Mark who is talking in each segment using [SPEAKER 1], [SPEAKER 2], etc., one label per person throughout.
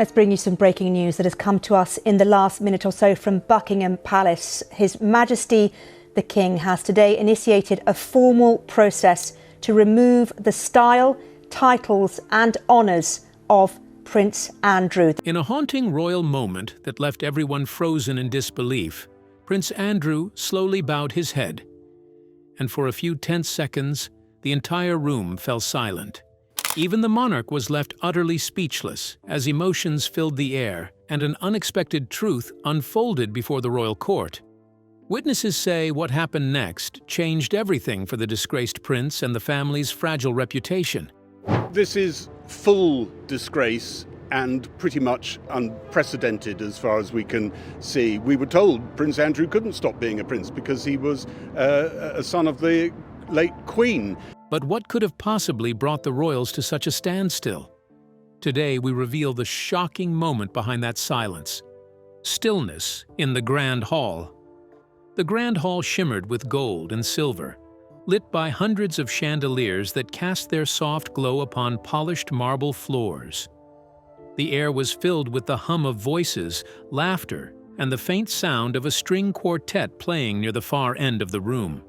[SPEAKER 1] Let's bring you some breaking news that has come to us in the last minute or so from Buckingham Palace. His Majesty the King has today initiated a formal process to remove the style, titles and honours of Prince Andrew.
[SPEAKER 2] In a haunting royal moment that left everyone frozen in disbelief, Prince Andrew slowly bowed his head, and for a few tense seconds, the entire room fell silent. Even the monarch was left utterly speechless as emotions filled the air and an unexpected truth unfolded before the royal court. Witnesses say what happened next changed everything for the disgraced prince and the family's fragile reputation.
[SPEAKER 3] This is full disgrace and pretty much unprecedented as far as we can see. We were told Prince Andrew couldn't stop being a prince because he was a son of the late Queen.
[SPEAKER 2] But what could have possibly brought the royals to such a standstill? Today we reveal the shocking moment behind that silence. Stillness in the Grand Hall. The Grand Hall shimmered with gold and silver, lit by hundreds of chandeliers that cast their soft glow upon polished marble floors. The air was filled with the hum of voices, laughter, and the faint sound of a string quartet playing near the far end of the room.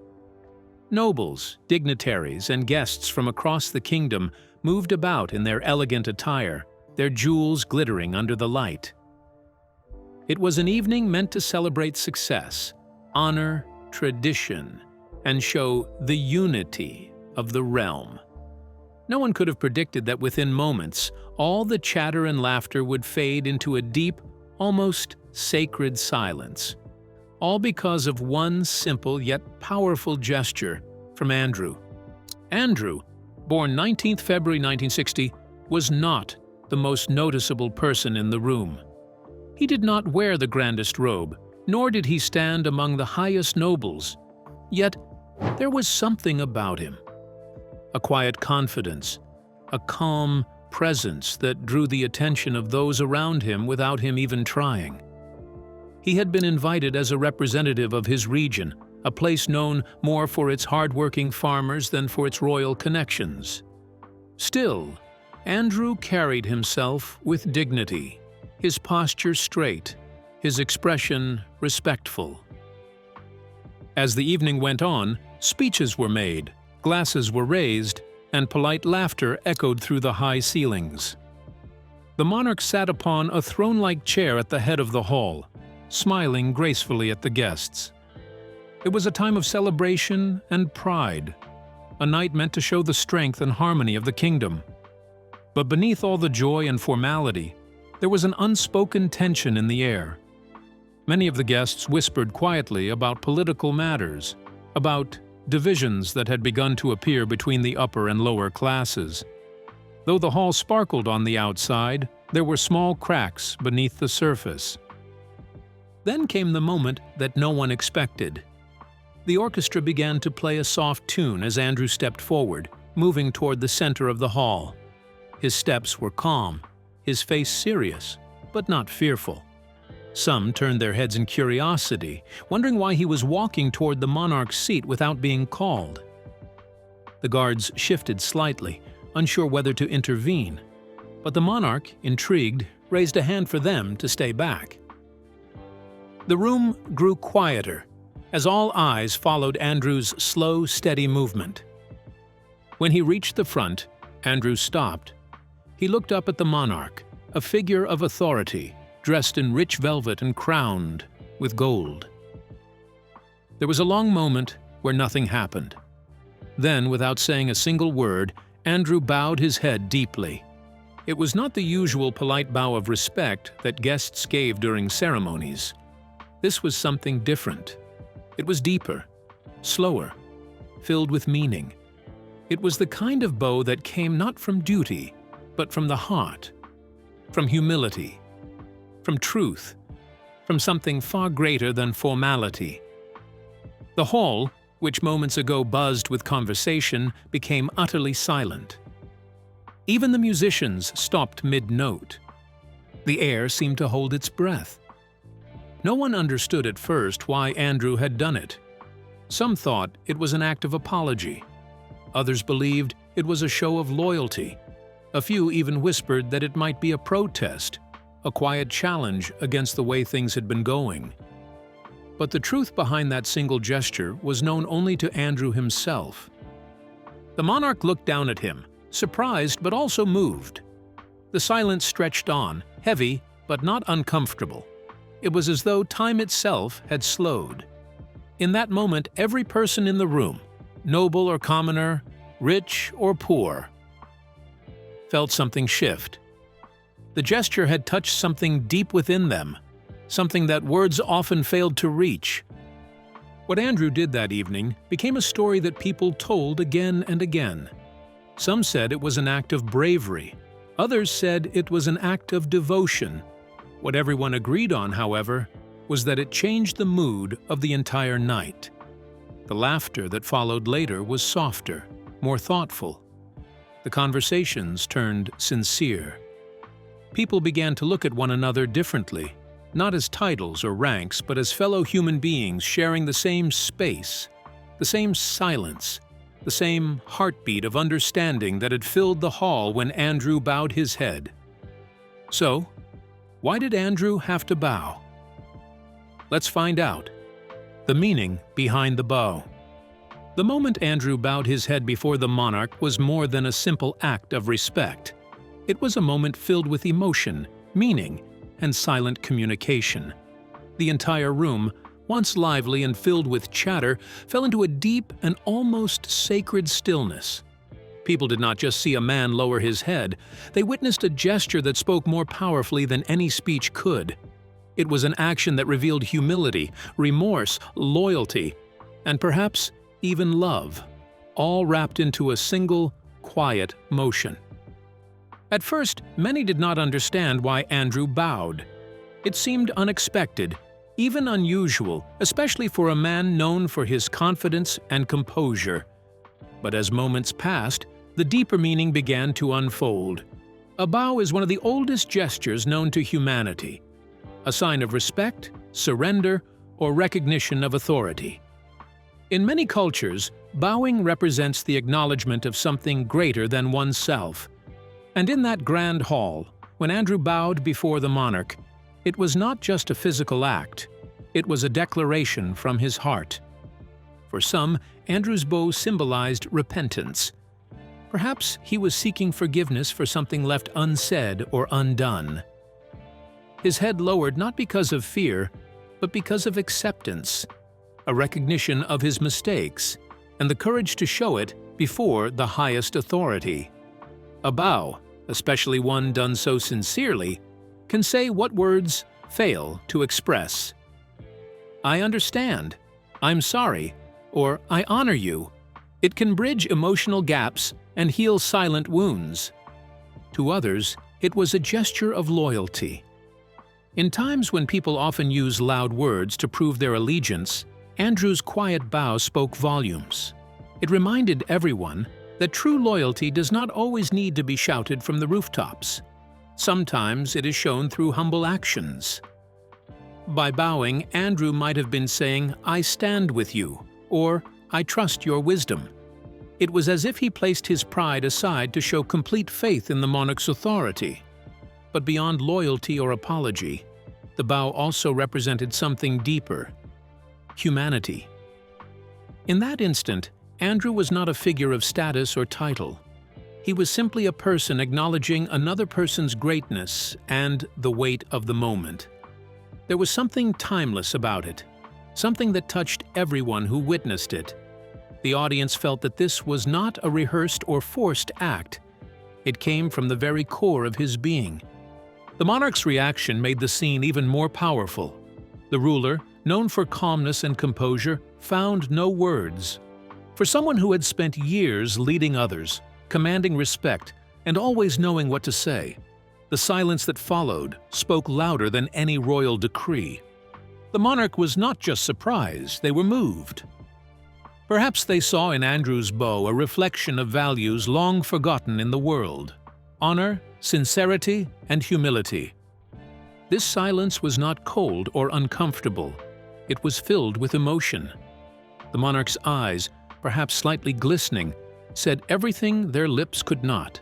[SPEAKER 2] Nobles, dignitaries, and guests from across the kingdom moved about in their elegant attire, their jewels glittering under the light. It was an evening meant to celebrate success, honor, tradition, and show the unity of the realm. No one could have predicted that within moments, all the chatter and laughter would fade into a deep, almost sacred silence. All because of one simple yet powerful gesture from Andrew. Andrew, born 19th February 1960, was not the most noticeable person in the room. He did not wear the grandest robe, nor did he stand among the highest nobles. Yet, there was something about him. A quiet confidence, a calm presence that drew the attention of those around him without him even trying. He had been invited as a representative of his region, a place known more for its hard-working farmers than for its royal connections. Still, Andrew carried himself with dignity, his posture straight, his expression respectful. As the evening went on, speeches were made, glasses were raised, and polite laughter echoed through the high ceilings. The monarch sat upon a throne-like chair at the head of the hall, smiling gracefully at the guests. It was a time of celebration and pride, a night meant to show the strength and harmony of the kingdom. But beneath all the joy and formality, there was an unspoken tension in the air. Many of the guests whispered quietly about political matters, about divisions that had begun to appear between the upper and lower classes. Though the hall sparkled on the outside, there were small cracks beneath the surface. Then came the moment that no one expected. The orchestra began to play a soft tune as Andrew stepped forward, moving toward the center of the hall. His steps were calm, his face serious, but not fearful. Some turned their heads in curiosity, wondering why he was walking toward the monarch's seat without being called. The guards shifted slightly, unsure whether to intervene, but the monarch, intrigued, raised a hand for them to stay back. The room grew quieter as all eyes followed Andrew's slow, steady movement. When he reached the front, Andrew stopped. He looked up at the monarch, a figure of authority, dressed in rich velvet and crowned with gold. There was a long moment where nothing happened. Then, without saying a single word, Andrew bowed his head deeply. It was not the usual polite bow of respect that guests gave during ceremonies. This was something different. It was deeper, slower, filled with meaning. It was the kind of bow that came not from duty, but from the heart, from humility, from truth, from something far greater than formality. The hall, which moments ago buzzed with conversation, became utterly silent. Even the musicians stopped mid-note. The air seemed to hold its breath. No one understood at first why Andrew had done it. Some thought it was an act of apology. Others believed it was a show of loyalty. A few even whispered that it might be a protest, a quiet challenge against the way things had been going. But the truth behind that single gesture was known only to Andrew himself. The monarch looked down at him, surprised but also moved. The silence stretched on, heavy but not uncomfortable. It was as though time itself had slowed. In that moment, every person in the room, noble or commoner, rich or poor, felt something shift. The gesture had touched something deep within them, something that words often failed to reach. What Andrew did that evening became a story that people told again and again. Some said it was an act of bravery. Others said it was an act of devotion. What everyone agreed on, however, was that it changed the mood of the entire night. The laughter that followed later was softer, more thoughtful. The conversations turned sincere. People began to look at one another differently, not as titles or ranks, but as fellow human beings sharing the same space, the same silence, the same heartbeat of understanding that had filled the hall when Andrew bowed his head. So, why did Andrew have to bow? Let's find out. The meaning behind the bow. The moment Andrew bowed his head before the monarch was more than a simple act of respect. It was a moment filled with emotion, meaning, and silent communication. The entire room, once lively and filled with chatter, fell into a deep and almost sacred stillness. People did not just see a man lower his head, they witnessed a gesture that spoke more powerfully than any speech could. It was an action that revealed humility, remorse, loyalty, and perhaps even love, all wrapped into a single, quiet motion. At first, many did not understand why Andrew bowed. It seemed unexpected, even unusual, especially for a man known for his confidence and composure. But as moments passed, the deeper meaning began to unfold. A bow is one of the oldest gestures known to humanity, a sign of respect, surrender, or recognition of authority. In many cultures, bowing represents the acknowledgement of something greater than oneself. And in that grand hall, when Andrew bowed before the monarch, it was not just a physical act, it was a declaration from his heart. For some, Andrew's bow symbolized repentance. Perhaps he was seeking forgiveness for something left unsaid or undone. His head lowered not because of fear, but because of acceptance, a recognition of his mistakes, and the courage to show it before the highest authority. A bow, especially one done so sincerely, can say what words fail to express. I understand, I'm sorry, or I honor you. It can bridge emotional gaps and heal silent wounds. To others, it was a gesture of loyalty. In times when people often use loud words to prove their allegiance, Andrew's quiet bow spoke volumes. It reminded everyone that true loyalty does not always need to be shouted from the rooftops. Sometimes it is shown through humble actions. By bowing, Andrew might have been saying, "I stand with you," or "I trust your wisdom." It was as if he placed his pride aside to show complete faith in the monarch's authority. But beyond loyalty or apology, the bow also represented something deeper: humanity. In that instant, Andrew was not a figure of status or title. He was simply a person acknowledging another person's greatness and the weight of the moment. There was something timeless about it, something that touched everyone who witnessed it. The audience felt that this was not a rehearsed or forced act. It came from the very core of his being. The monarch's reaction made the scene even more powerful. The ruler, known for calmness and composure, found no words. For someone who had spent years leading others, commanding respect, and always knowing what to say, the silence that followed spoke louder than any royal decree. The monarch was not just surprised, they were moved. Perhaps they saw in Andrew's bow a reflection of values long forgotten in the world: honor, sincerity, and humility. This silence was not cold or uncomfortable. It was filled with emotion. The monarch's eyes, perhaps slightly glistening, said everything their lips could not.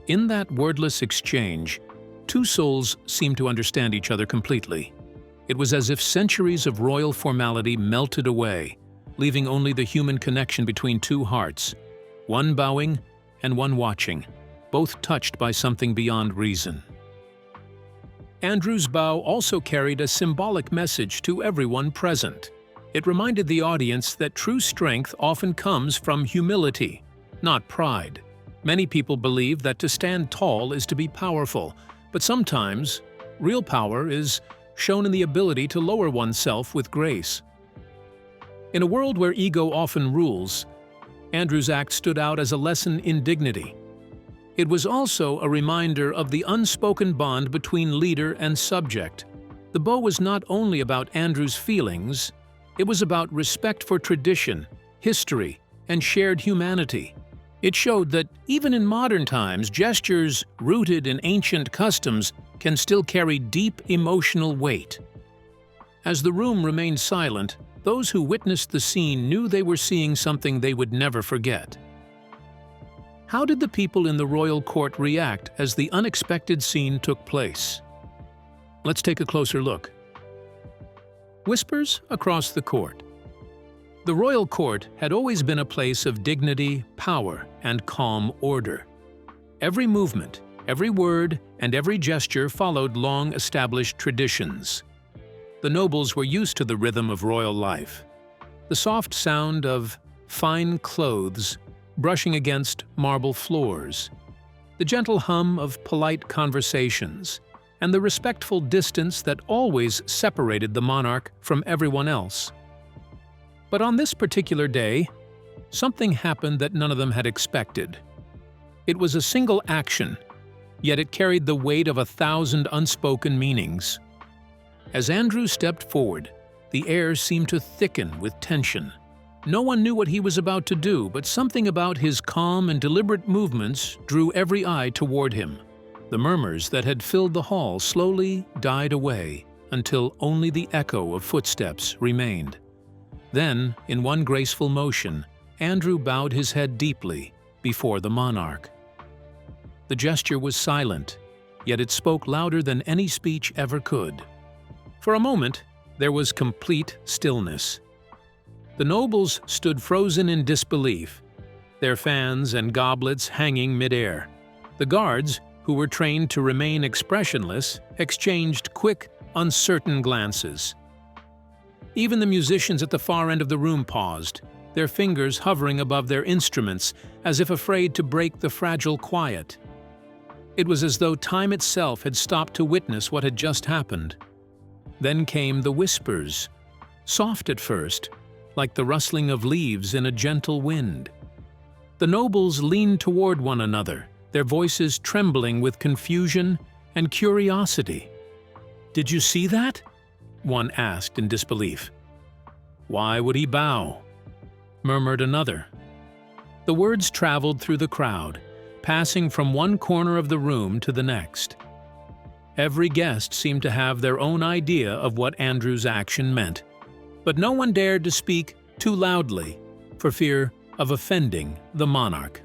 [SPEAKER 2] In that wordless exchange, Two souls seemed to understand each other completely. It was as if centuries of royal formality melted away, leaving only the human connection between two hearts, one bowing and one watching, both touched by something beyond reason. Andrew's bow also carried a symbolic message to everyone present. It reminded the audience that true strength often comes from humility, not pride. Many people believe that to stand tall is to be powerful, but sometimes real power is shown in the ability to lower oneself with grace. In a world where ego often rules, Andrew's act stood out as a lesson in dignity. It was also a reminder of the unspoken bond between leader and subject. The bow was not only about Andrew's feelings, it was about respect for tradition, history, and shared humanity. It showed that even in modern times, gestures rooted in ancient customs can still carry deep emotional weight. As the room remained silent, those who witnessed the scene knew they were seeing something they would never forget. How did the people in the royal court react as the unexpected scene took place? Let's take a closer look. Whispers across the court. The royal court had always been a place of dignity, power, and calm order. Every movement, every word, and every gesture followed long-established traditions. The nobles were used to the rhythm of royal life. The soft sound of fine clothes brushing against marble floors, the gentle hum of polite conversations, and the respectful distance that always separated the monarch from everyone else. But on this particular day, something happened that none of them had expected. It was a single action, yet it carried the weight of 1,000 unspoken meanings. As Andrew stepped forward, the air seemed to thicken with tension. No one knew what he was about to do, but something about his calm and deliberate movements drew every eye toward him. The murmurs that had filled the hall slowly died away until only the echo of footsteps remained. Then, in one graceful motion, Andrew bowed his head deeply before the monarch. The gesture was silent, yet it spoke louder than any speech ever could. For a moment, there was complete stillness. The nobles stood frozen in disbelief, their fans and goblets hanging midair. The guards, who were trained to remain expressionless, exchanged quick, uncertain glances. Even the musicians at the far end of the room paused, their fingers hovering above their instruments as if afraid to break the fragile quiet. It was as though time itself had stopped to witness what had just happened. Then came the whispers, soft at first, like the rustling of leaves in a gentle wind. The nobles leaned toward one another, their voices trembling with confusion and curiosity. "Did you see that?" one asked in disbelief. "Why would he bow?" murmured another. The words traveled through the crowd, passing from one corner of the room to the next. Every guest seemed to have their own idea of what Andrew's action meant, but no one dared to speak too loudly for fear of offending the monarch.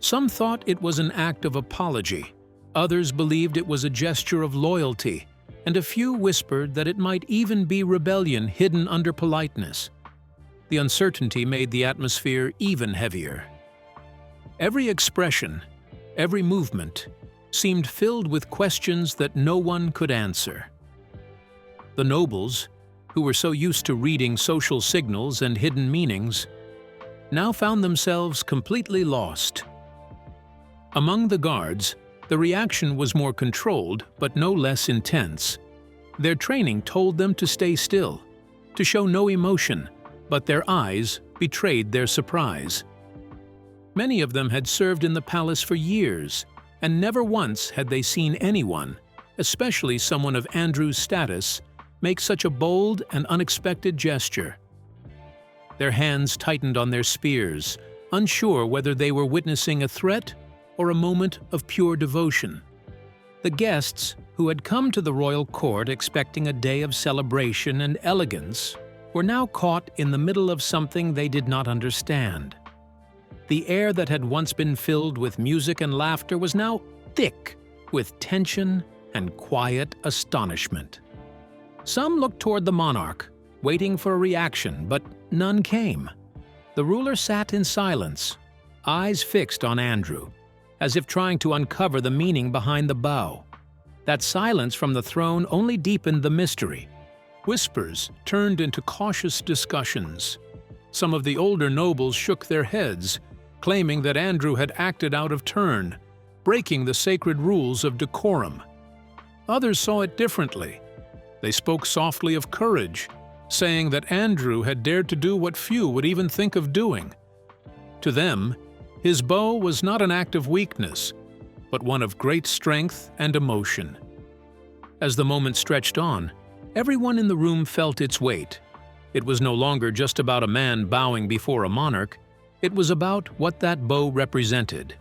[SPEAKER 2] Some thought it was an act of apology, others believed it was a gesture of loyalty, and a few whispered that it might even be rebellion hidden under politeness. The uncertainty made the atmosphere even heavier. Every expression, every movement, seemed filled with questions that no one could answer. The nobles, who were so used to reading social signals and hidden meanings, now found themselves completely lost. Among the guards, the reaction was more controlled but no less intense. Their training told them to stay still, to show no emotion, but their eyes betrayed their surprise. Many of them had served in the palace for years, and never once had they seen anyone, especially someone of Andrew's status, make such a bold and unexpected gesture. Their hands tightened on their spears, unsure whether they were witnessing a threat or a moment of pure devotion. The guests, who had come to the royal court expecting a day of celebration and elegance, were now caught in the middle of something they did not understand. The air that had once been filled with music and laughter was now thick with tension and quiet astonishment. Some looked toward the monarch, waiting for a reaction, but none came. The ruler sat in silence, eyes fixed on Andrew, as if trying to uncover the meaning behind the bow. That silence from the throne only deepened the mystery. Whispers turned into cautious discussions. Some of the older nobles shook their heads, claiming that Andrew had acted out of turn, breaking the sacred rules of decorum. Others saw it differently. They spoke softly of courage, saying that Andrew had dared to do what few would even think of doing. To them, his bow was not an act of weakness, but one of great strength and emotion. As the moment stretched on, everyone in the room felt its weight. It was no longer just about a man bowing before a monarch. It was about what that bow represented.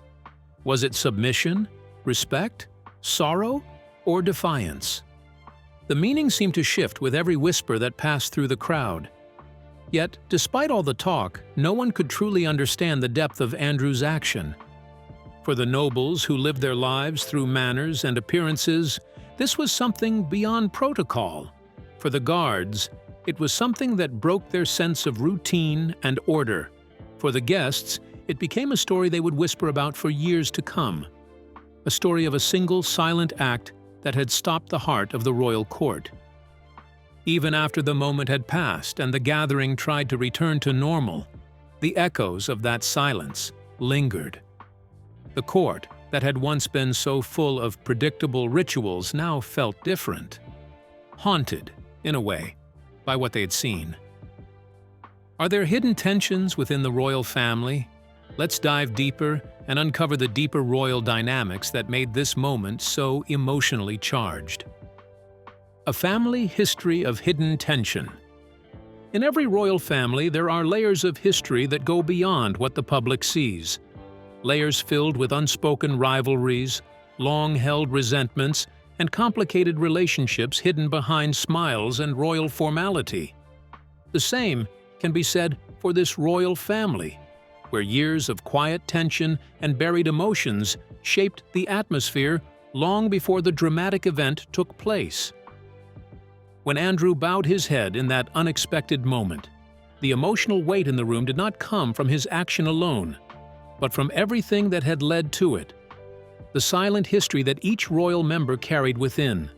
[SPEAKER 2] Was it submission, respect, sorrow, or defiance? The meaning seemed to shift with every whisper that passed through the crowd. Yet, despite all the talk, no one could truly understand the depth of Andrew's action. For the nobles who lived their lives through manners and appearances, this was something beyond protocol. For the guards, it was something that broke their sense of routine and order. For the guests, it became a story they would whisper about for years to come. A story of a single silent act that had stopped the heart of the royal court. Even after the moment had passed and the gathering tried to return to normal, the echoes of that silence lingered. The court, that had once been so full of predictable rituals, now felt different. Haunted, in a way, by what they had seen. Are there hidden tensions within the royal family? Let's dive deeper and uncover the deeper royal dynamics that made this moment so emotionally charged. A family history of hidden tension. In every royal family, there are layers of history that go beyond what the public sees. Layers filled with unspoken rivalries, long-held resentments, and complicated relationships hidden behind smiles and royal formality. The same can be said for this royal family, where years of quiet tension and buried emotions shaped the atmosphere long before the dramatic event took place. When Andrew bowed his head in that unexpected moment, the emotional weight in the room did not come from his action alone, but from everything that had led to it, the silent history that each royal member carried within.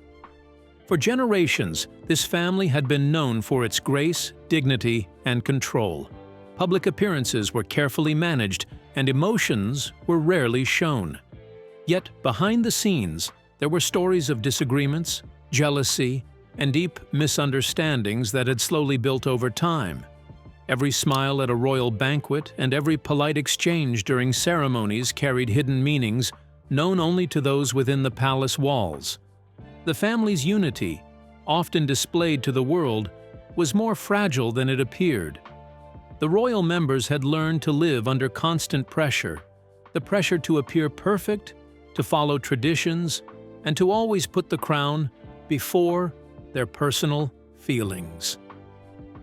[SPEAKER 2] For generations, this family had been known for its grace, dignity, and control. Public appearances were carefully managed, and emotions were rarely shown. Yet, behind the scenes, there were stories of disagreements, jealousy, and deep misunderstandings that had slowly built over time. Every smile at a royal banquet and every polite exchange during ceremonies carried hidden meanings known only to those within the palace walls. The family's unity, often displayed to the world, was more fragile than it appeared. The royal members had learned to live under constant pressure, the pressure to appear perfect, to follow traditions, and to always put the crown before their personal feelings.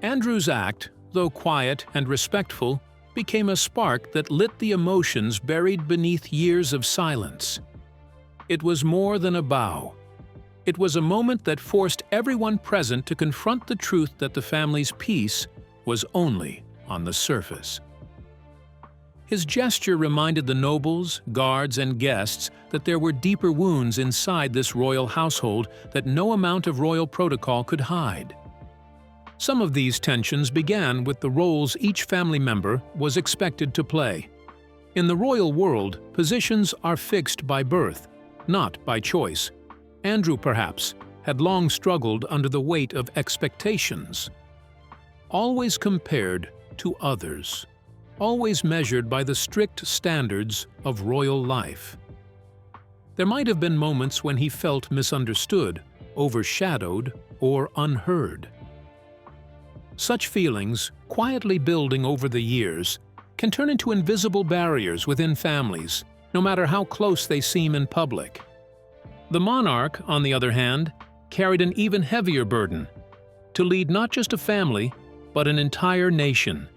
[SPEAKER 2] Andrew's act, though quiet and respectful, became a spark that lit the emotions buried beneath years of silence. It was more than a bow. It was a moment that forced everyone present to confront the truth that the family's peace was only on the surface. His gesture reminded the nobles, guards, and guests that there were deeper wounds inside this royal household that no amount of royal protocol could hide. Some of these tensions began with the roles each family member was expected to play. In the royal world, positions are fixed by birth, not by choice. Andrew, perhaps, had long struggled under the weight of expectations. Always compared to others. Always measured by the strict standards of royal life. There might have been moments when he felt misunderstood, overshadowed, or unheard. Such feelings, quietly building over the years, can turn into invisible barriers within families, no matter how close they seem in public. The monarch, on the other hand, carried an even heavier burden, to lead not just a family, but an entire nation.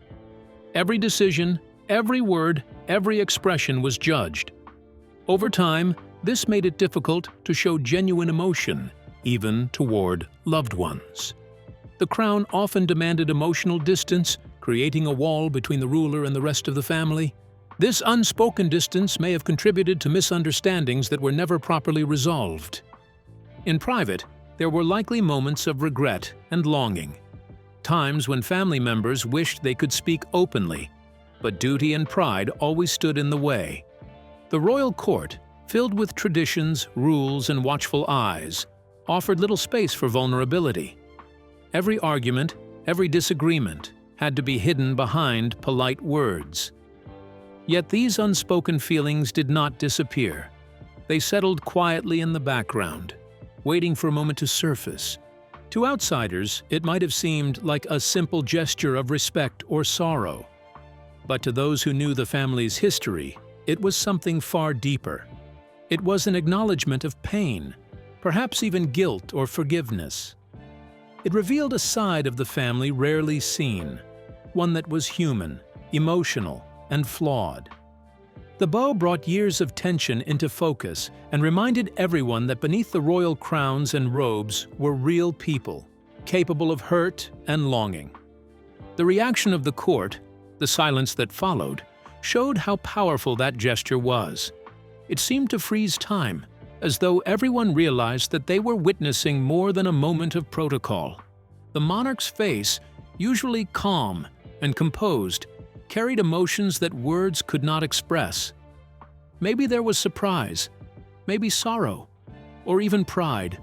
[SPEAKER 2] Every decision, every word, every expression was judged. Over time, This made it difficult to show genuine emotion, even toward loved ones. The crown often demanded emotional distance, creating a wall between the ruler and the rest of the family. This unspoken distance may have contributed to misunderstandings that were never properly resolved. In private, there were likely moments of regret and longing, times when family members wished they could speak openly, but duty and pride always stood in the way. The royal court, filled with traditions, rules, and watchful eyes, offered little space for vulnerability. Every argument, every disagreement, had to be hidden behind polite words. Yet these unspoken feelings did not disappear. They settled quietly in the background, waiting for a moment to surface. To outsiders, it might have seemed like a simple gesture of respect or sorrow. But to those who knew the family's history, it was something far deeper. It was an acknowledgement of pain, perhaps even guilt or forgiveness. It revealed a side of the family rarely seen, one that was human, emotional, and flawed. The bow brought years of tension into focus and reminded everyone that beneath the royal crowns and robes were real people, capable of hurt and longing. The reaction of the court, the silence that followed, showed how powerful that gesture was. It seemed to freeze time, as though everyone realized that they were witnessing more than a moment of protocol. The monarch's face, usually calm and composed, carried emotions that words could not express. Maybe there was surprise, maybe sorrow, or even pride.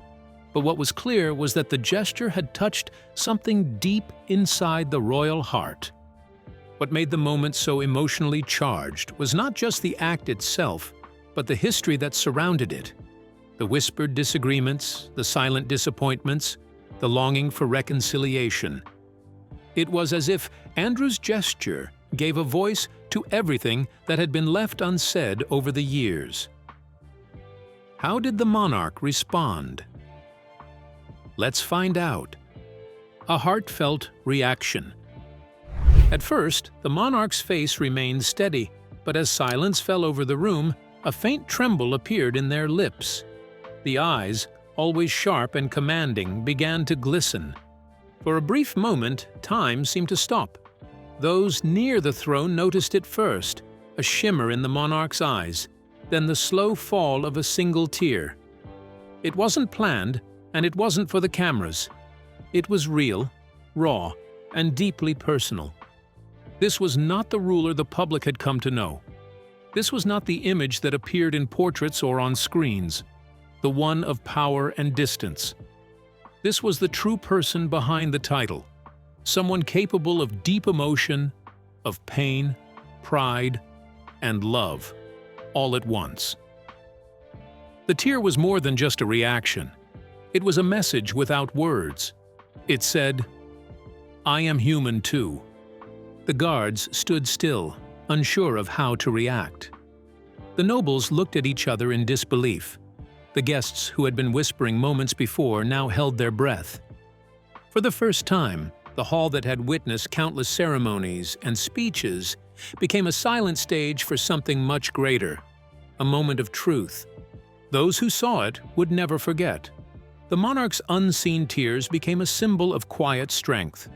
[SPEAKER 2] But what was clear was that the gesture had touched something deep inside the royal heart. What made the moment so emotionally charged was not just the act itself, but the history that surrounded it. The whispered disagreements, the silent disappointments, the longing for reconciliation. It was as if Andrew's gesture gave a voice to everything that had been left unsaid over the years. How did the monarch respond? Let's find out. A heartfelt reaction. At first, the monarch's face remained steady, but as silence fell over the room, a faint tremble appeared in their lips. The eyes, always sharp and commanding, began to glisten. For a brief moment, time seemed to stop. Those near the throne noticed it first, a shimmer in the monarch's eyes, then the slow fall of a single tear. It wasn't planned, and it wasn't for the cameras. It was real, raw, and deeply personal. This was not the ruler the public had come to know. This was not the image that appeared in portraits or on screens, the one of power and distance. This was the true person behind the title. Someone capable of deep emotion, of pain, pride, and love, all at once. The tear was more than just a reaction. It was a message without words. It said, "I am human too." The guards stood still, unsure of how to react. The nobles looked at each other in disbelief. The guests who had been whispering moments before now held their breath. For the first time, the hall that had witnessed countless ceremonies and speeches became a silent stage for something much greater, a moment of truth. Those who saw it would never forget. The monarch's unseen tears became a symbol of quiet strength,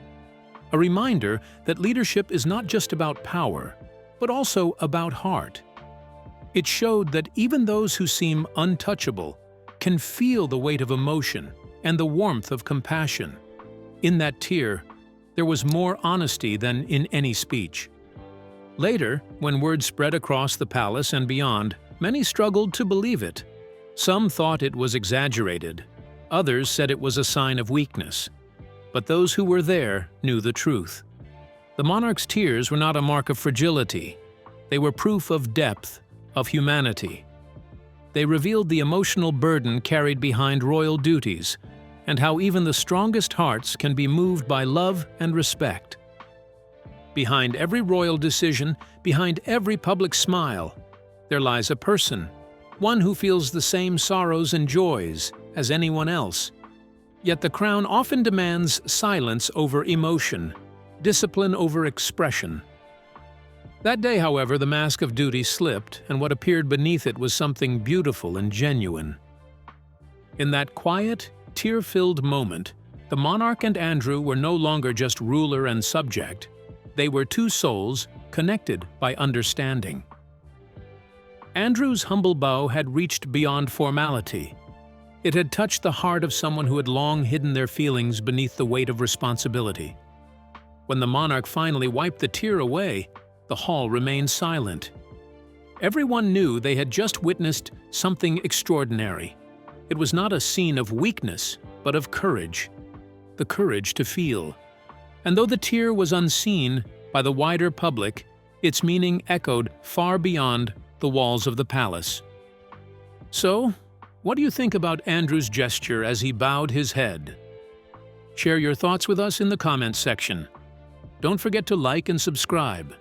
[SPEAKER 2] a reminder that leadership is not just about power, but also about heart. It showed that even those who seem untouchable can feel the weight of emotion and the warmth of compassion. In that tear, there was more honesty than in any speech. Later, when word spread across the palace and beyond, many struggled to believe it. Some thought it was exaggerated. Others said it was a sign of weakness. But those who were there knew the truth. The monarch's tears were not a mark of fragility. They were proof of depth, of humanity. They revealed the emotional burden carried behind royal duties, and how even the strongest hearts can be moved by love and respect. Behind every royal decision, behind every public smile, there lies a person, one who feels the same sorrows and joys as anyone else. Yet the crown often demands silence over emotion, discipline over expression. That day, however, the mask of duty slipped, and what appeared beneath it was something beautiful and genuine. In that quiet, tear-filled moment, the monarch and Andrew were no longer just ruler and subject. They were two souls connected by understanding. Andrew's humble bow had reached beyond formality. It had touched the heart of someone who had long hidden their feelings beneath the weight of responsibility. When the monarch finally wiped the tear away, the hall remained silent. Everyone knew they had just witnessed something extraordinary. It was not a scene of weakness, but of courage. The courage to feel. And though the tear was unseen by the wider public, its meaning echoed far beyond the walls of the palace. So, what do you think about Andrew's gesture as he bowed his head? Share your thoughts with us in the comments section. Don't forget to like and subscribe.